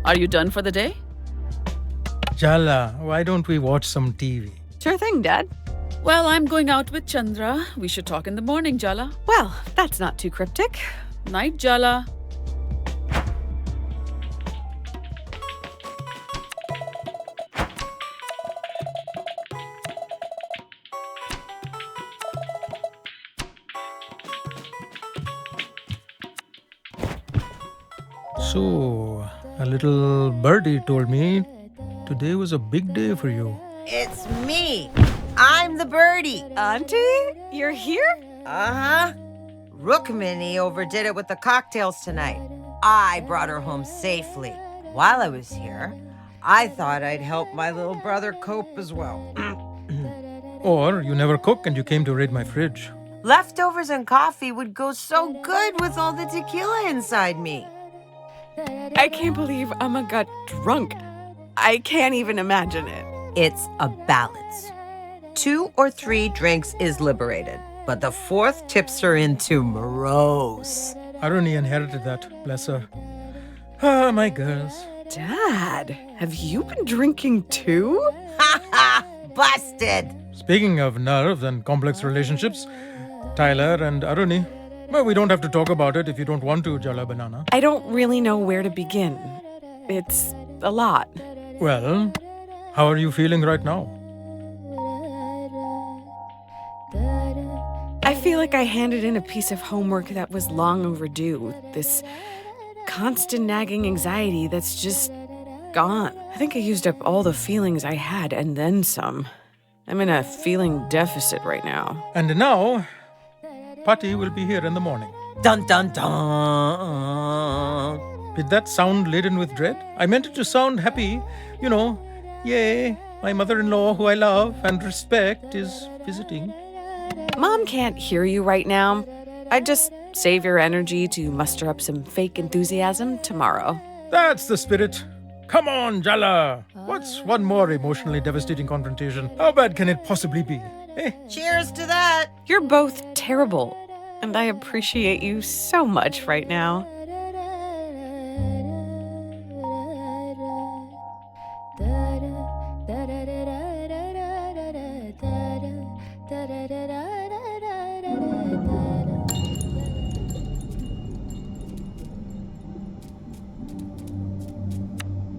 Are you done for the day? Jala, why don't we watch some TV? Sure thing, Dad. Well, I'm going out with Chandra. We should talk in the morning, Jala. Well, that's not too cryptic. Night, Jala. So, a little birdie told me today was a big day for you. It's me. I'm the birdie. Auntie, you're here? Uh-huh. Rukmini overdid it with the cocktails tonight. I brought her home safely. While I was here, I thought I'd help my little brother cope as well. Or you never cook and you came to raid my fridge. Leftovers and coffee would go so good with all the tequila inside me. I can't believe Amma got drunk. I can't even imagine it. It's a balance. 2 or 3 drinks is liberated, but the 4th tips her into morose. Aruni inherited that, bless her. Ah, my girls. Dad, have you been drinking too? Ha ha! Busted! Speaking of nerves and complex relationships, Tyler and Aruni. Well, we don't have to talk about it if you don't want to, Jala Banana. I don't really know where to begin. It's a lot. Well, how are you feeling right now? I feel like I handed in a piece of homework that was long overdue. This constant nagging anxiety that's just gone. I think I used up all the feelings I had and then some. I'm in a feeling deficit right now. And now, Paati will be here in the morning. Dun dun dun! Did that sound laden with dread? I meant it to sound happy. You know, yay, my mother-in-law, who I love and respect, is visiting. Mom can't hear you right now. I'd just save your energy to muster up some fake enthusiasm tomorrow. That's the spirit. Come on, Jala. What's one more emotionally devastating confrontation? How bad can it possibly be? Eh? Cheers to that! You're both terrible, and I appreciate you so much right now.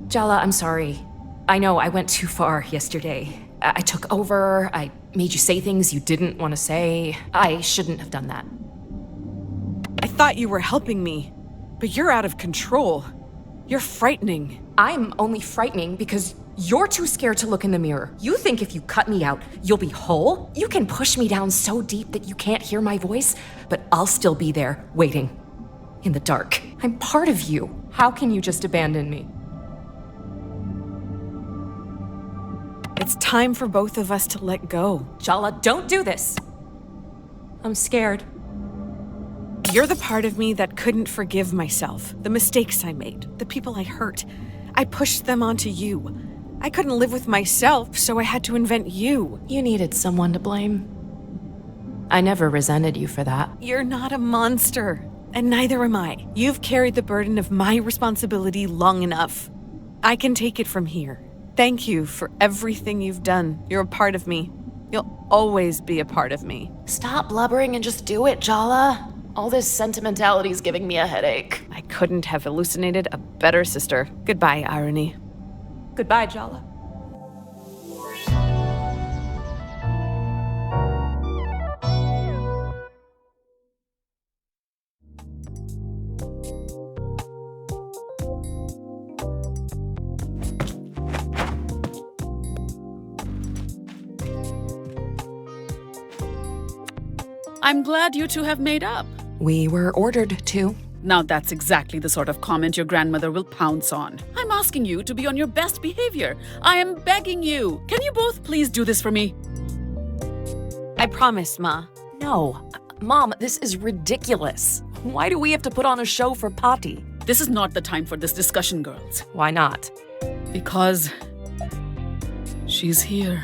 Jala, I'm sorry. I know I went too far yesterday. I took over, I made you say things you didn't want to say. I shouldn't have done that. I thought you were helping me, but you're out of control. You're frightening. I'm only frightening because you're too scared to look in the mirror. You think if you cut me out, you'll be whole? You can push me down so deep that you can't hear my voice, but I'll still be there, waiting. In the dark. I'm part of you. How can you just abandon me? It's time for both of us to let go. Jala, don't do this. I'm scared. You're the part of me that couldn't forgive myself, the mistakes I made, the people I hurt. I pushed them onto you. I couldn't live with myself, so I had to invent you. You needed someone to blame. I never resented you for that. You're not a monster, and neither am I. You've carried the burden of my responsibility long enough. I can take it from here. Thank you for everything you've done. You're a part of me. You'll always be a part of me. Stop blubbering and just do it, Jala. All this sentimentality is giving me a headache. I couldn't have hallucinated a better sister. Goodbye, Irony. Goodbye, Jala. I'm glad you two have made up. We were ordered to. Now that's exactly the sort of comment your grandmother will pounce on. I'm asking you to be on your best behavior. I am begging you. Can you both please do this for me? I promise, Ma. No. Mom, this is ridiculous. Why do we have to put on a show for Paati? This is not the time for this discussion, girls. Why not? Because she's here.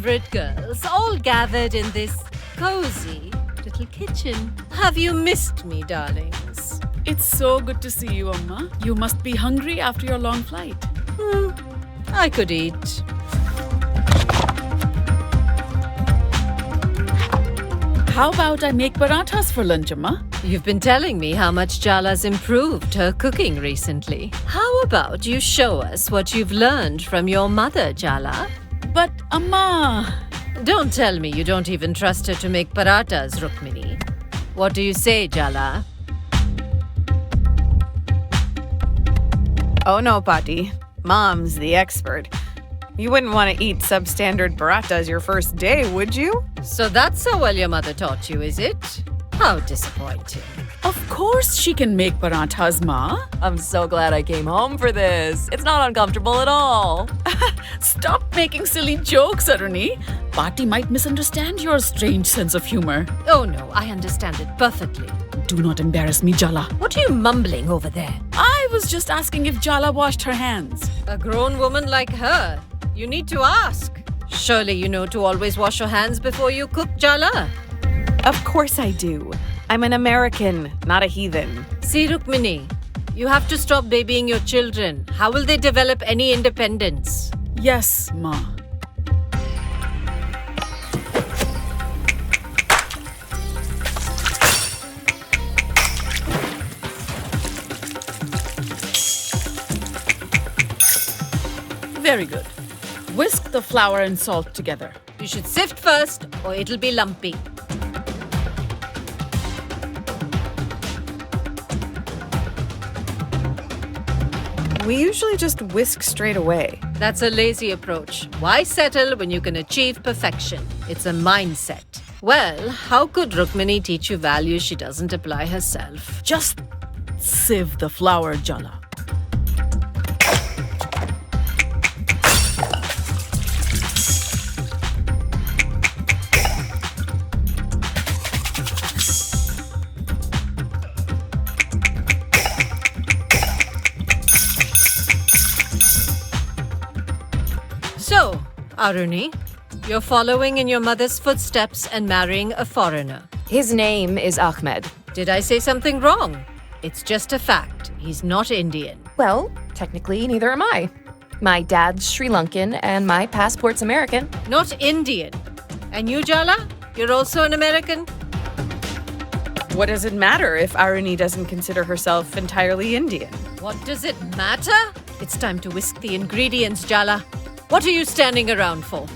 favorite girls, all gathered in this cozy little kitchen. Have you missed me, darlings? It's so good to see you, Amma. You must be hungry after your long flight. I could eat. How about I make parathas for lunch, Amma? You've been telling me how much Jala's improved her cooking recently. How about you show us what you've learned from your mother, Jala? But, Amma... Don't tell me you don't even trust her to make parathas, Rukmini. What do you say, Jala? Oh no, Paati. Mom's the expert. You wouldn't want to eat substandard parathas your first day, would you? So that's how well your mother taught you, is it? How disappointing. Of course she can make parathas, Ma. I'm so glad I came home for this. It's not uncomfortable at all. Stop making silly jokes, Aruni. Paati might misunderstand your strange sense of humor. Oh no, I understand it perfectly. Do not embarrass me, Jala. What are you mumbling over there? I was just asking if Jala washed her hands. A grown woman like her, you need to ask. Surely you know to always wash your hands before you cook, Jala. Of course I do. I'm an American, not a heathen. See, Rukmini, you have to stop babying your children. How will they develop any independence? Yes, Ma. Very good. Whisk the flour and salt together. You should sift first, or it'll be lumpy. We usually just whisk straight away. That's a lazy approach. Why settle when you can achieve perfection? It's a mindset. Well, how could Rukmini teach you values she doesn't apply herself? Just sieve the flour, Jala. So, Aruni, you're following in your mother's footsteps and marrying a foreigner. His name is Ahmed. Did I say something wrong? It's just a fact. He's not Indian. Well, technically, neither am I. My dad's Sri Lankan and my passport's American. Not Indian. And you, Jala? You're also an American? What does it matter if Aruni doesn't consider herself entirely Indian? What does it matter? It's time to whisk the ingredients, Jala. What are you standing around for?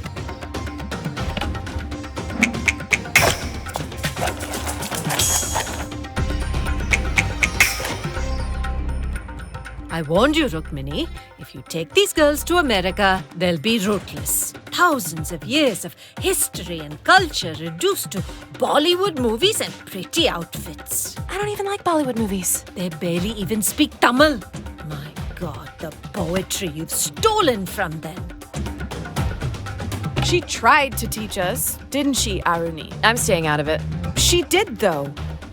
I warned you, Rukmini. If you take these girls to America, they'll be rootless. Thousands of years of history and culture reduced to Bollywood movies and pretty outfits. I don't even like Bollywood movies. They barely even speak Tamil. My God, the poetry you've stolen from them. She tried to teach us, didn't she, Aruni? I'm staying out of it. She did, though.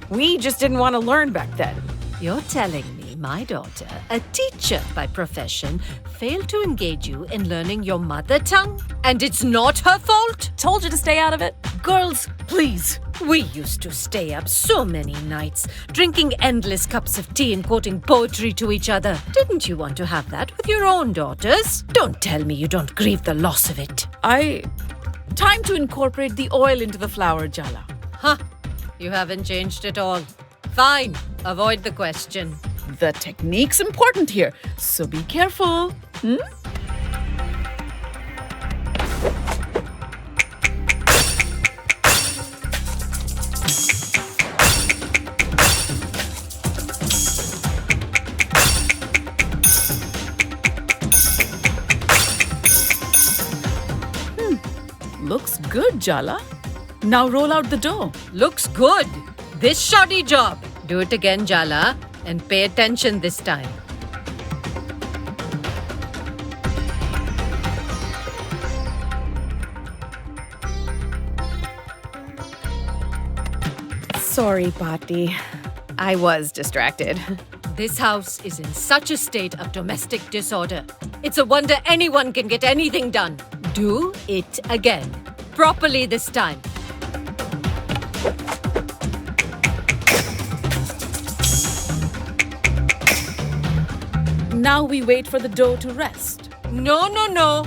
We just didn't want to learn back then. You're telling me my daughter, a teacher by profession, failed to engage you in learning your mother tongue? And it's not her fault? Told you to stay out of it. Girls, please. We used to stay up so many nights, drinking endless cups of tea and quoting poetry to each other. Didn't you want to have that with your own daughters? Don't tell me you don't grieve the loss of it. Time to incorporate the oil into the flour, Jala. Huh, you haven't changed at all. Fine, avoid the question. The technique's important here, so be careful. Looks good, Jala. Now roll out the dough. Looks good. This shoddy job. Do it again, Jala, and pay attention this time. Sorry, Paati. I was distracted. This house is in such a state of domestic disorder. It's a wonder anyone can get anything done. Do it again. properly this time. Now we wait for the dough to rest. No.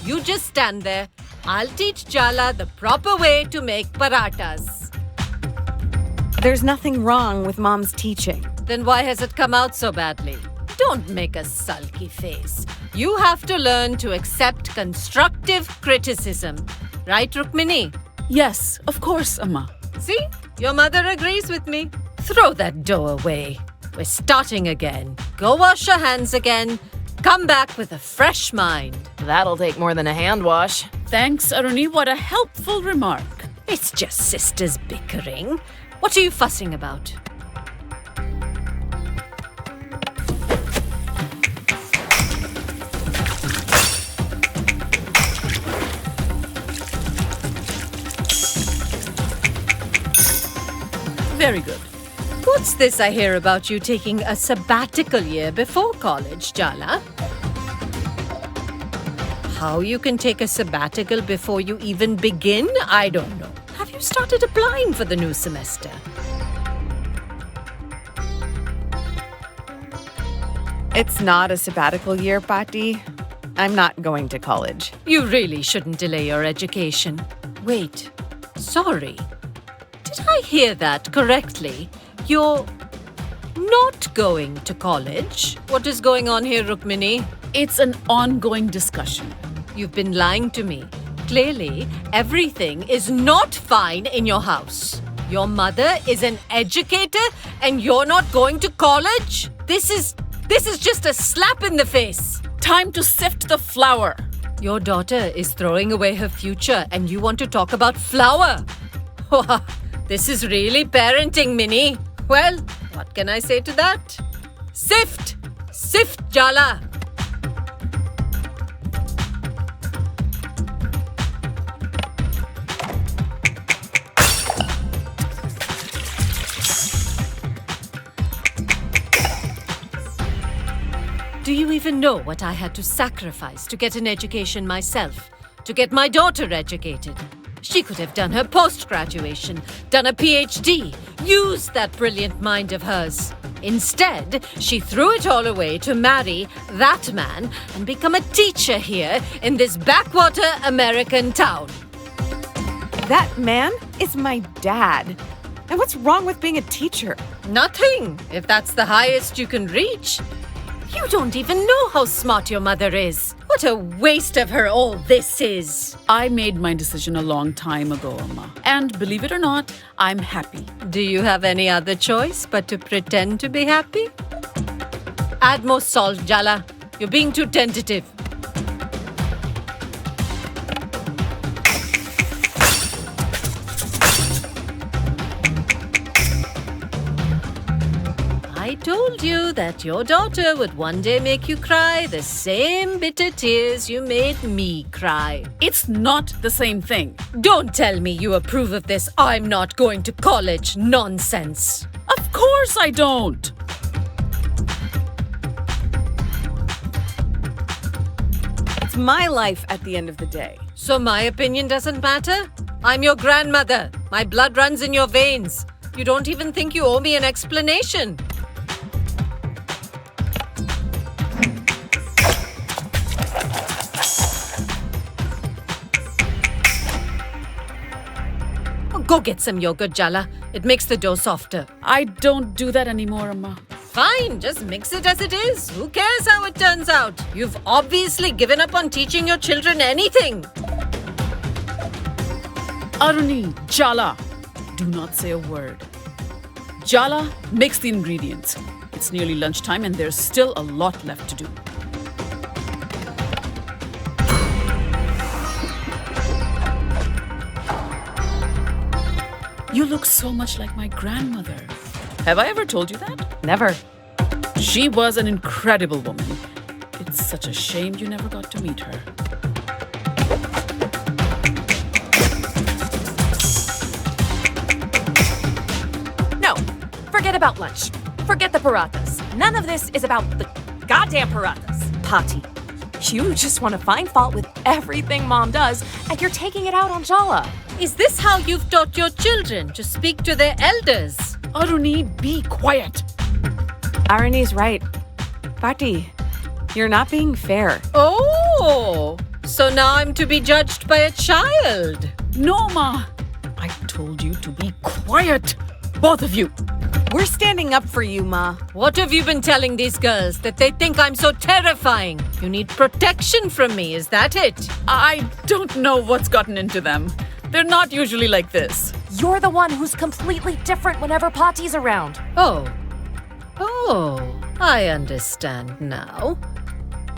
You just stand there. I'll teach Jala the proper way to make paratas. There's nothing wrong with Mom's teaching. Then why has it come out so badly? Don't make a sulky face. You have to learn to accept constructive criticism. Right, Rukmini? Yes, of course, Amma. See? Your mother agrees with me. Throw that dough away. We're starting again. Go wash your hands again. Come back with a fresh mind. That'll take more than a hand wash. Thanks, Aruni. What a helpful remark. It's just sisters bickering. What are you fussing about? Very good. What's this I hear about you taking a sabbatical year before college, Jala? How you can take a sabbatical before you even begin, I don't know. Have you started applying for the new semester? It's not a sabbatical year, Paati. I'm not going to college. You really shouldn't delay your education. Wait, sorry. Did I hear that correctly? You're not going to college? What is going on here, Rukmini? It's an ongoing discussion. You've been lying to me. Clearly, everything is not fine in your house. Your mother is an educator and you're not going to college? This is just a slap in the face. Time to sift the flour. Your daughter is throwing away her future and you want to talk about flour? This is really parenting, Minnie. Well, what can I say to that? Sift! Sift, Jala! Do you even know what I had to sacrifice to get an education myself? To get my daughter educated? She could have done her post-graduation, done a PhD, used that brilliant mind of hers. Instead, she threw it all away to marry that man and become a teacher here in this backwater American town. That man is my dad. And what's wrong with being a teacher? Nothing, if that's the highest you can reach. You don't even know how smart your mother is. What a waste of her all this is. I made my decision a long time ago, Amma. And believe it or not, I'm happy. Do you have any other choice but to pretend to be happy? Add more salt, Jala. You're being too tentative. I told you that your daughter would one day make you cry the same bitter tears you made me cry. It's not the same thing. Don't tell me you approve of this I'm not going to college nonsense. Of course I don't. It's my life at the end of the day. So my opinion doesn't matter? I'm your grandmother. My blood runs in your veins. You don't even think you owe me an explanation. Go get some yogurt, Jala. It makes the dough softer. I don't do that anymore, Amma. Fine, just mix it as it is. Who cares how it turns out? You've obviously given up on teaching your children anything. Aruni, Jala, do not say a word. Jala, mix the ingredients. It's nearly lunchtime and there's still a lot left to do. You look so much like my grandmother. Have I ever told you that? Never. She was an incredible woman. It's such a shame you never got to meet her. No, forget about lunch. Forget the parathas. None of this is about the goddamn parathas. Paati, You just want to find fault with everything Mom does, and you're taking it out on Jala. Is this how you've taught your children to speak to their elders? Aruni, be quiet. Aruni's right. Paati, you're not being fair. Oh, so now I'm to be judged by a child. No, Ma. I told you to be quiet. Both of you. We're standing up for you, Ma. What have you been telling these girls? That they think I'm so terrifying? You need protection from me, is that it? I don't know what's gotten into them. They're not usually like this. You're the one who's completely different whenever Paati's around. Oh, I understand now.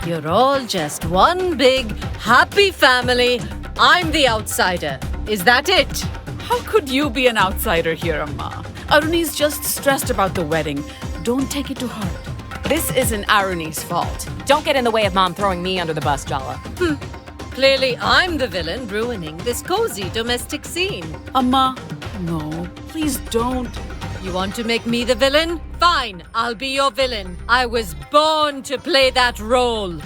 You're all just one big, happy family. I'm the outsider. Is that it? How could you be an outsider here, Amma? Aruni's just stressed about the wedding. Don't take it to heart. This isn't Aruni's fault. Don't get in the way of Mom throwing me under the bus, Jala. Clearly, I'm the villain ruining this cozy domestic scene. Amma, no, please don't. You want to make me the villain? Fine, I'll be your villain. I was born to play that role.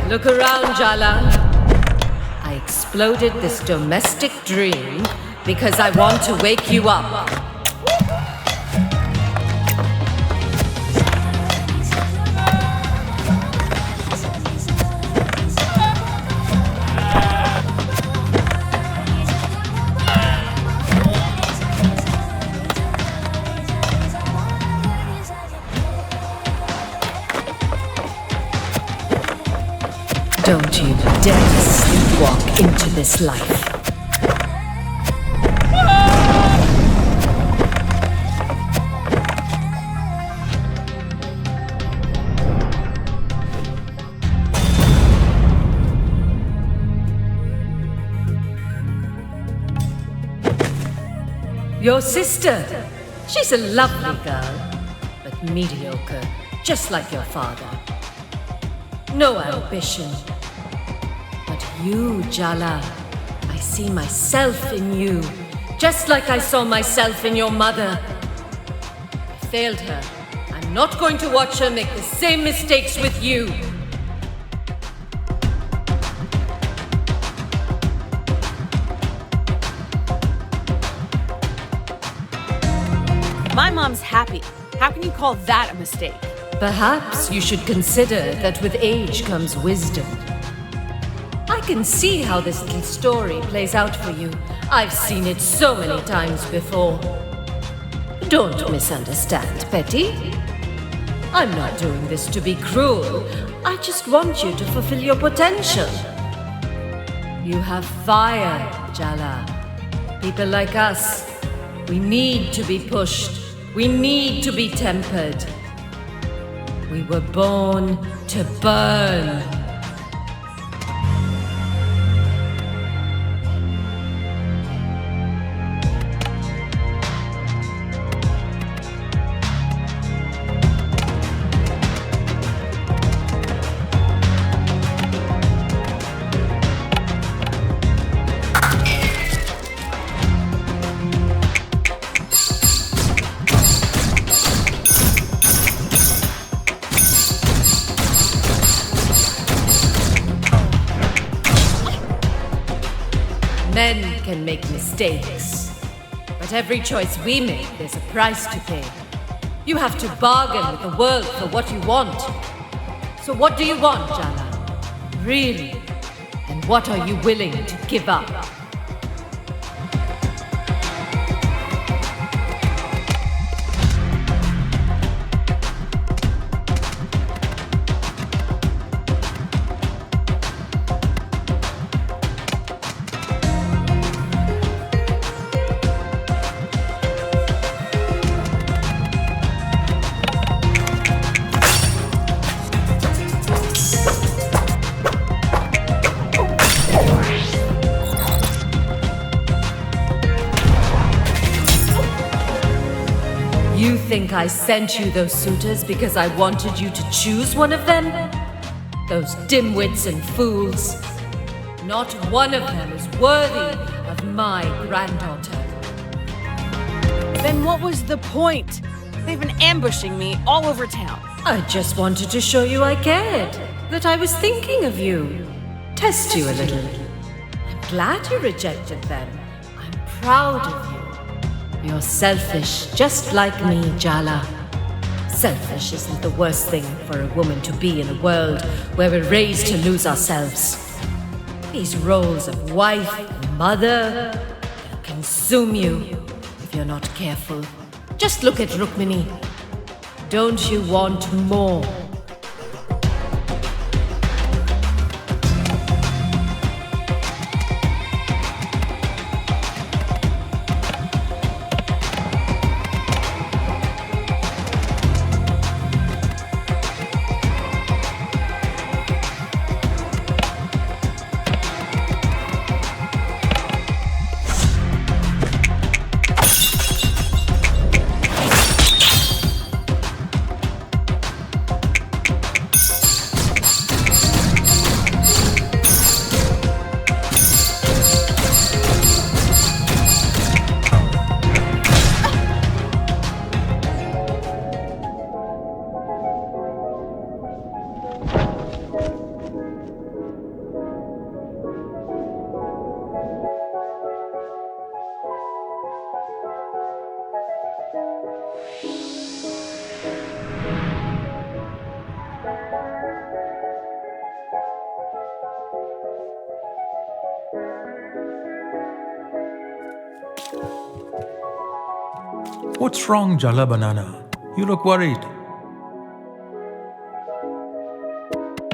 Look around, Jala. I exploded this domestic dream because I want to wake you up. Don't you dare sleepwalk into this life. Your sister, she's a lovely girl, but mediocre, just like your father. No ambition. But you, Jala, I see myself in you, just like I saw myself in your mother. I failed her. I'm not going to watch her make the same mistakes with you. My mom's happy. How can you call that a mistake? Perhaps you should consider that with age comes wisdom. I can see how this little story plays out for you. I've seen it so many times before. Don't misunderstand, Petty. I'm not doing this to be cruel. I just want you to fulfill your potential. You have fire, Jala. People like us, we need to be pushed. We need to be tempered. We were born to burn. Men can make mistakes, but every choice we make, there's a price to pay. You have to bargain with the world for what you want. So what do you want, Jala? Really? And what are you willing to give up? think I sent you those suitors because I wanted you to choose one of them? Those dimwits and fools. Not one of them is worthy of my granddaughter. Then what was the point? They've been ambushing me all over town. I just wanted to show you I cared, that I was thinking of you. Test you a little. I'm glad you rejected them. I'm proud of you. You're selfish, just like me, Jala. Selfish isn't the worst thing for a woman to be in a world where we're raised to lose ourselves. These roles of wife and mother, they'll consume you if you're not careful. Just look at Rukmini. Don't you want more? What's wrong, Jala Banana? You look worried.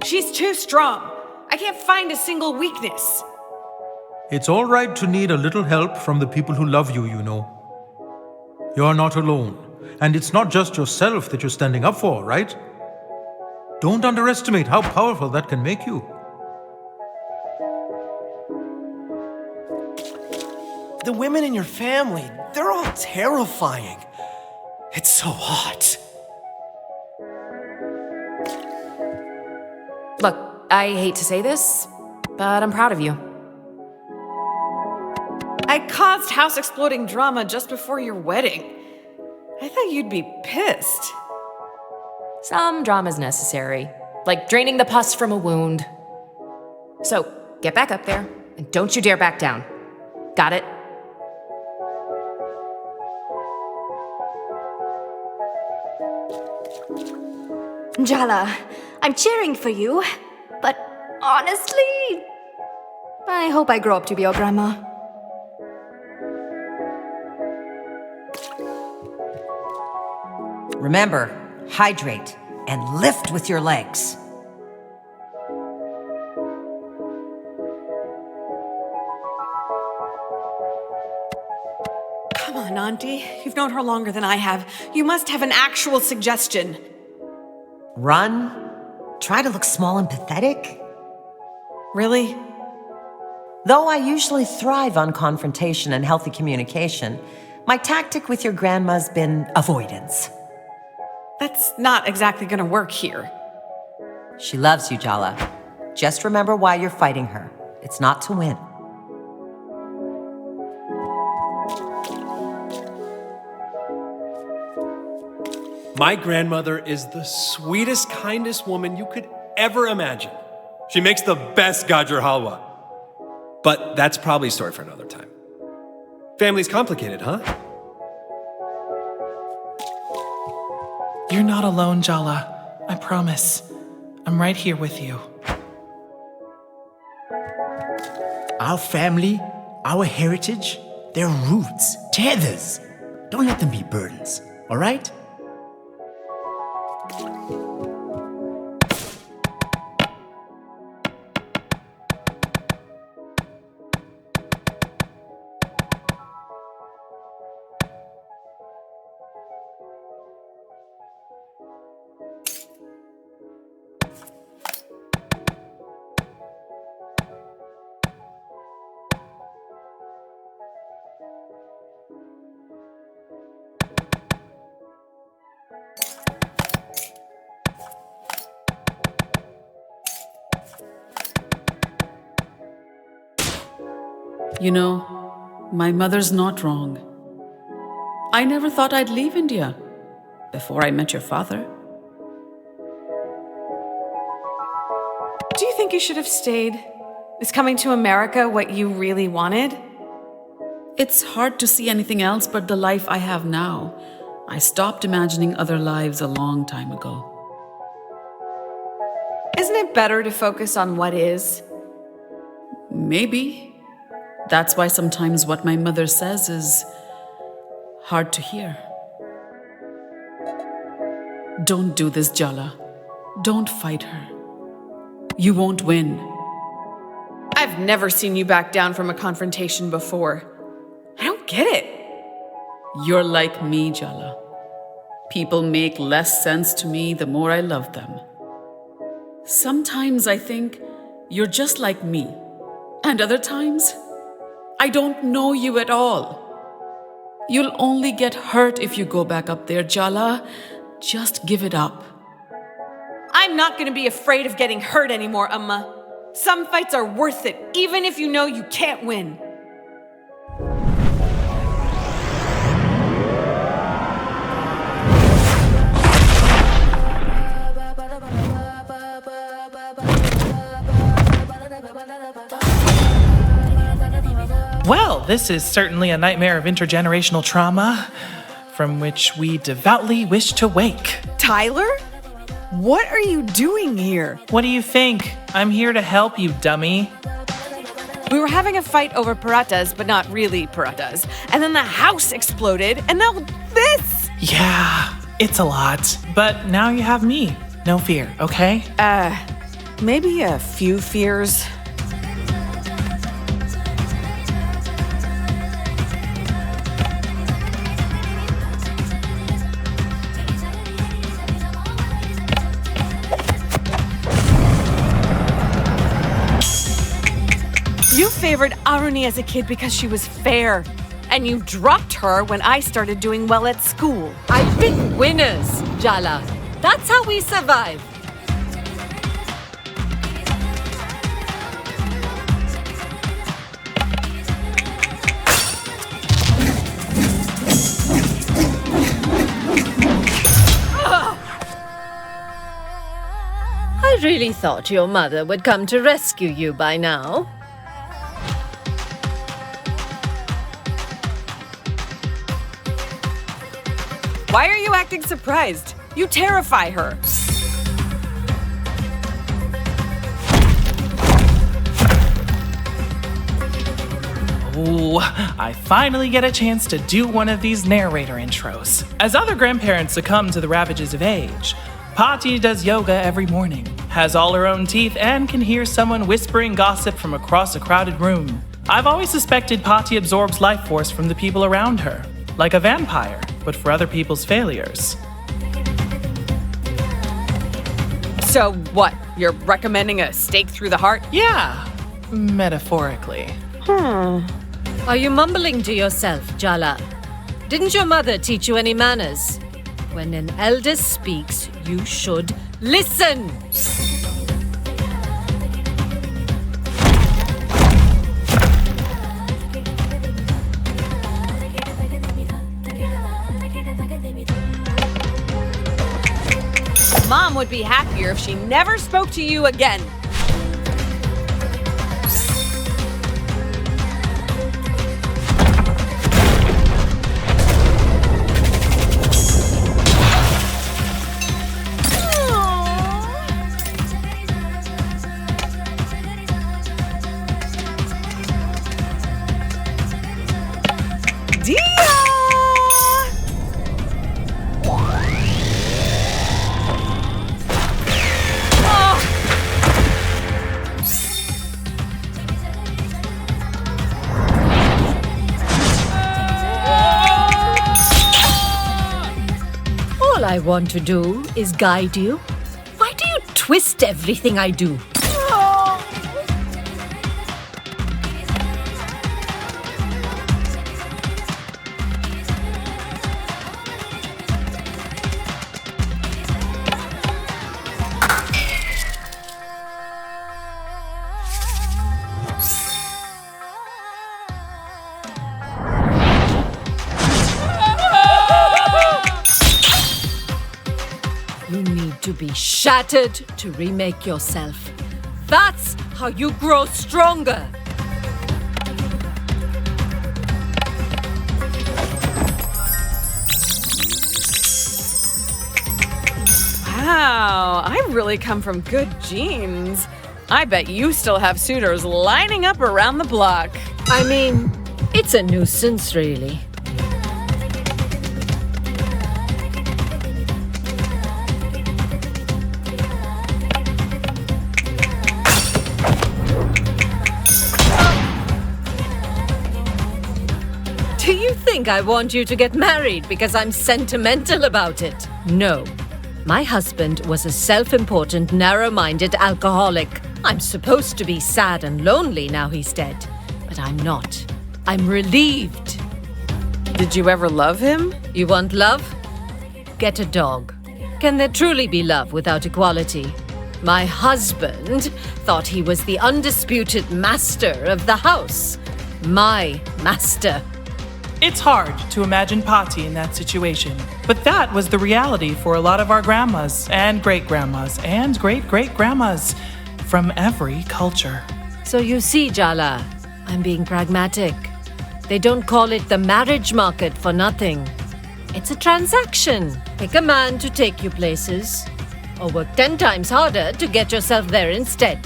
She's too strong. I can't find a single weakness. It's all right to need a little help from the people who love you, you know. You're not alone. And it's not just yourself that you're standing up for, right? Don't underestimate how powerful that can make you. The women in your family, they're all terrifying. It's so hot. Look, I hate to say this, but I'm proud of you. I caused house-exploding drama just before your wedding. I thought you'd be pissed. Some drama's necessary, like draining the pus from a wound. So, get back up there, and don't you dare back down. Got it? Jala, I'm cheering for you, but honestly, I hope I grow up to be your grandma. Remember, hydrate and lift with your legs. Come on, Auntie. You've known her longer than I have. You must have an actual suggestion. Run. Try to look small and pathetic. Really? Though I usually thrive on confrontation and healthy communication, my tactic with your grandma's been avoidance. That's not exactly gonna work here. She loves you, Jala. Just remember why you're fighting her. It's not to win. My grandmother is the sweetest, kindest woman you could ever imagine. She makes the best gajar halwa. But that's probably a story for another time. Family's complicated, huh? You're not alone, Jala. I promise. I'm right here with you. Our family, our heritage, their roots, tethers. Don't let them be burdens, all right? You know, my mother's not wrong. I never thought I'd leave India before I met your father. Do you think you should have stayed? Is coming to America what you really wanted? It's hard to see anything else but the life I have now. I stopped imagining other lives a long time ago. Isn't it better to focus on what is? Maybe. That's why sometimes what my mother says is hard to hear. Don't do this, Jala. Don't fight her. You won't win. I've never seen you back down from a confrontation before. I don't get it. You're like me, Jala. People make less sense to me the more I love them. Sometimes I think you're just like me. And other times, I don't know you at all. You'll only get hurt if you go back up there, Jala. Just give it up. I'm not going to be afraid of getting hurt anymore, Amma. Some fights are worth it, even if you know you can't win. Well, this is certainly a nightmare of intergenerational trauma from which we devoutly wish to wake. Tyler? What are you doing here? What do you think? I'm here to help you, dummy. We were having a fight over paratas, but not really paratas. And then the house exploded, and now this! Yeah, it's a lot. But now you have me. No fear, okay? Maybe a few fears. You favored Aruni as a kid because she was fair. And you dropped her when I started doing well at school. I pick winners, Jala. That's how we survive. I really thought your mother would come to rescue you by now. Why are you acting surprised? You terrify her. Ooh, I finally get a chance to do one of these narrator intros. As other grandparents succumb to the ravages of age, Paati does yoga every morning, has all her own teeth, and can hear someone whispering gossip from across a crowded room. I've always suspected Paati absorbs life force from the people around her, like a vampire, but for other people's failures. So what? You're recommending a stake through the heart? Yeah, metaphorically. Are you mumbling to yourself, Jala? Didn't your mother teach you any manners? When an elder speaks, you should listen. Mom would be happier if she never spoke to you again. All I want to do is guide you. Why do you twist everything I do? be shattered to remake yourself. That's how you grow stronger. Wow, I really come from good genes. I bet you still have suitors lining up around the block. I mean, it's a nuisance, really. Do you think I want you to get married because I'm sentimental about it? No. My husband was a self-important, narrow-minded alcoholic. I'm supposed to be sad and lonely now he's dead, but I'm not. I'm relieved. Did you ever love him? You want love? Get a dog. Can there truly be love without equality? My husband thought he was the undisputed master of the house. My master. It's hard to imagine Paati in that situation, but that was the reality for a lot of our grandmas and great-grandmas and great-great-grandmas from every culture. So you see, Jala, I'm being pragmatic. They don't call it the marriage market for nothing. It's a transaction. Pick a man to take you places, or work 10 times harder to get yourself there instead.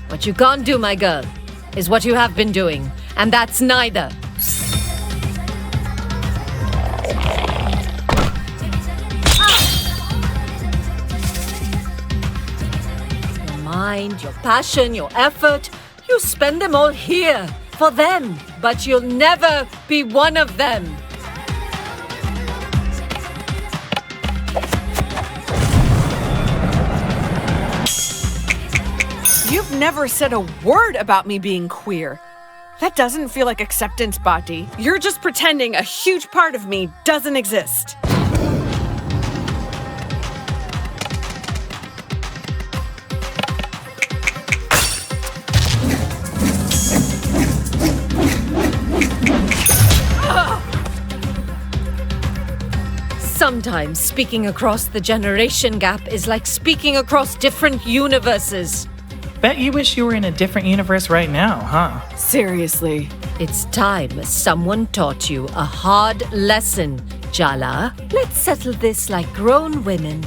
What you can't do, my girl, is what you have been doing, and that's neither. Your passion, your effort, you spend them all here for them, but you'll never be one of them. You've never said a word about me being queer. That doesn't feel like acceptance, Paati. You're just pretending a huge part of me doesn't exist. Sometimes speaking across the generation gap is like speaking across different universes. Bet you wish you were in a different universe right now, huh? Seriously. It's time someone taught you a hard lesson, Jala. Let's settle this like grown women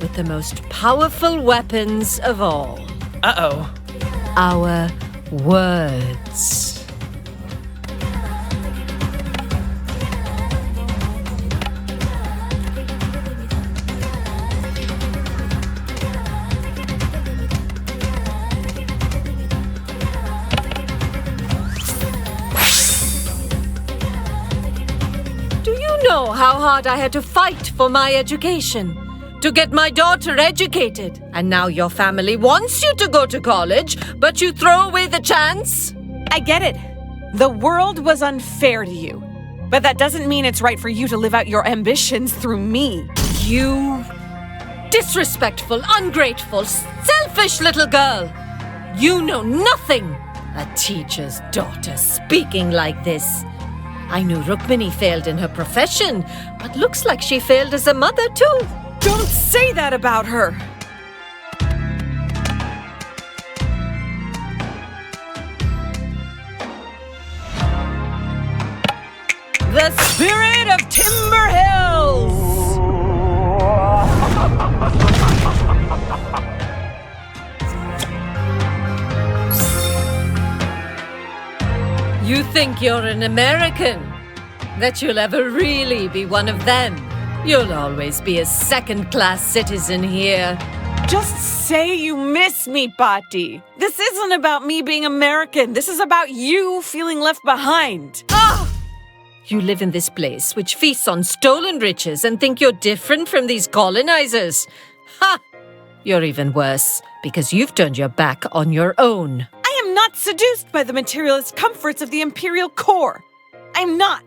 with the most powerful weapons of all. Uh-oh. Our words. Know how hard I had to fight for my education, to get my daughter educated. And now your family wants you to go to college, but you throw away the chance? I get it. The world was unfair to you. But that doesn't mean it's right for you to live out your ambitions through me. You disrespectful, ungrateful, selfish little girl. You know nothing. A teacher's daughter speaking like this. I knew Rukmini failed in her profession, but looks like she failed as a mother too. Don't say that about her! The spirit of Timber Hills! You think you're an American? That you'll ever really be one of them? You'll always be a second-class citizen here. Just say you miss me, Paati. This isn't about me being American. This is about you feeling left behind. Ah! You live in this place which feasts on stolen riches and think you're different from these colonizers. Ha! You're even worse because you've turned your back on your own. I am not seduced by the materialist comforts of the imperial core. I'm not.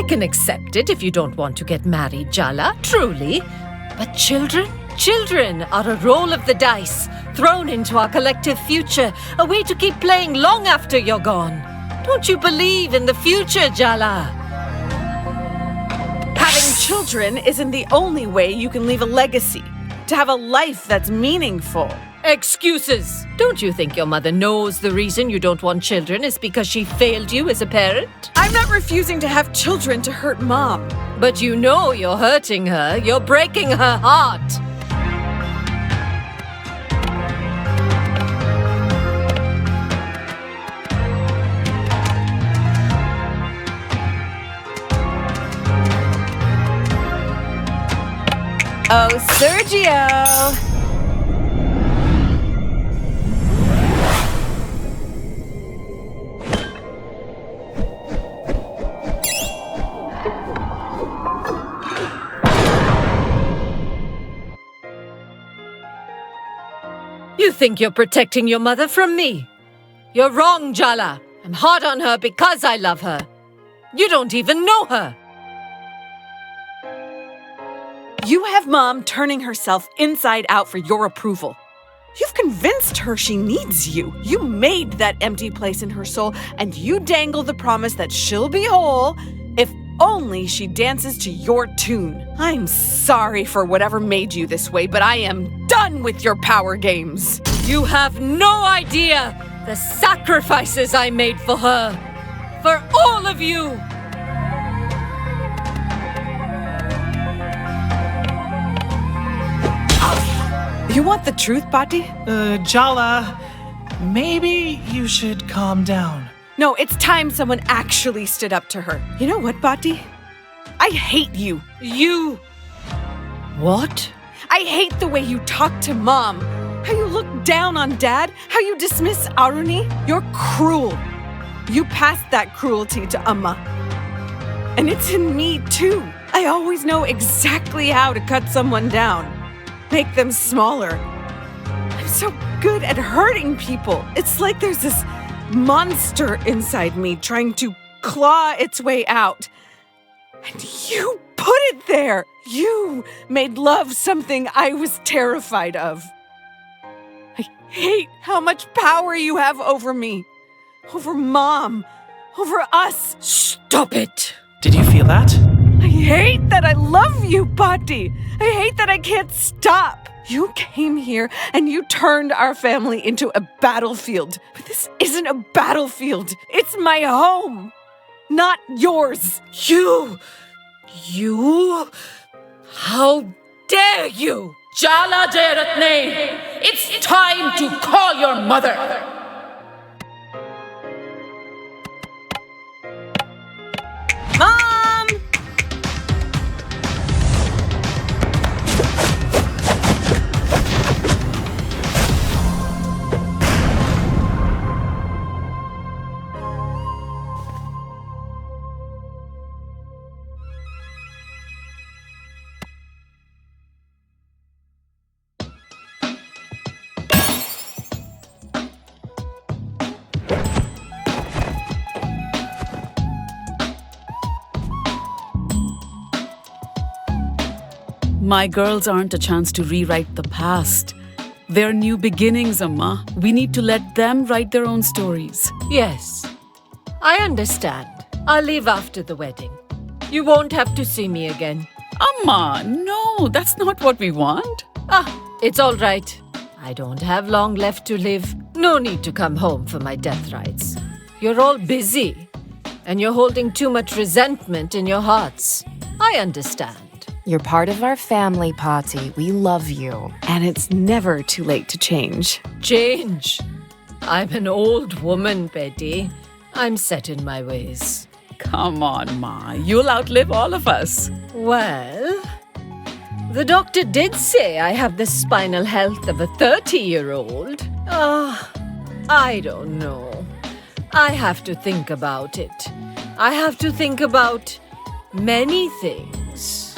I can accept it if you don't want to get married, Jala, truly. But children? Children are a roll of the dice, thrown into our collective future, a way to keep playing long after you're gone. Don't you believe in the future, Jala? Having children isn't the only way you can leave a legacy, to have a life that's meaningful. Excuses! Don't you think your mother knows the reason you don't want children is because she failed you as a parent? I'm not refusing to have children to hurt Mom. But you know you're hurting her. You're breaking her heart. Oh, Sergio! You think you're protecting your mother from me? You're wrong, Jala. I'm hard on her because I love her. You don't even know her. You have Mom turning herself inside out for your approval. You've convinced her she needs you. You made that empty place in her soul, and you dangle the promise that she'll be whole if only she dances to your tune. I'm sorry for whatever made you this way, but I am done with your power games. You have no idea the sacrifices I made for her. For all of you. You want the truth, Paati? Jala, maybe you should calm down. No, it's time someone actually stood up to her. You know what, Paati? I hate you. You. What? I hate the way you talk to Mom. How you look down on Dad. How you dismiss Aruni. You're cruel. You passed that cruelty to Amma. And it's in me, too. I always know exactly how to cut someone down. Make them smaller. I'm so good at hurting people. It's like there's this monster inside me trying to claw its way out. And you put it there. You made love something I was terrified of. I hate how much power you have over me, over Mom, over us. Stop it. Did you feel that? I hate that I love you, Paati. I hate that I can't stop. You came here and you turned our family into a battlefield. But this isn't a battlefield. It's my home, not yours. You? How dare you? Jala Jayaratne, it's time to call your mother. Mom! My girls aren't a chance to rewrite the past. They're new beginnings, Amma. We need to let them write their own stories. Yes, I understand. I'll leave after the wedding. You won't have to see me again. Amma, no, that's not what we want. It's all right. I don't have long left to live. No need to come home for my death rites. You're all busy, and you're holding too much resentment in your hearts. I understand. You're part of our family, Paati. We love you. And it's never too late to change. Change? I'm an old woman, Betty. I'm set in my ways. Come on, Ma. You'll outlive all of us. Well, the doctor did say I have the spinal health of a 30-year-old. I don't know. I have to think about it. I have to think about many things.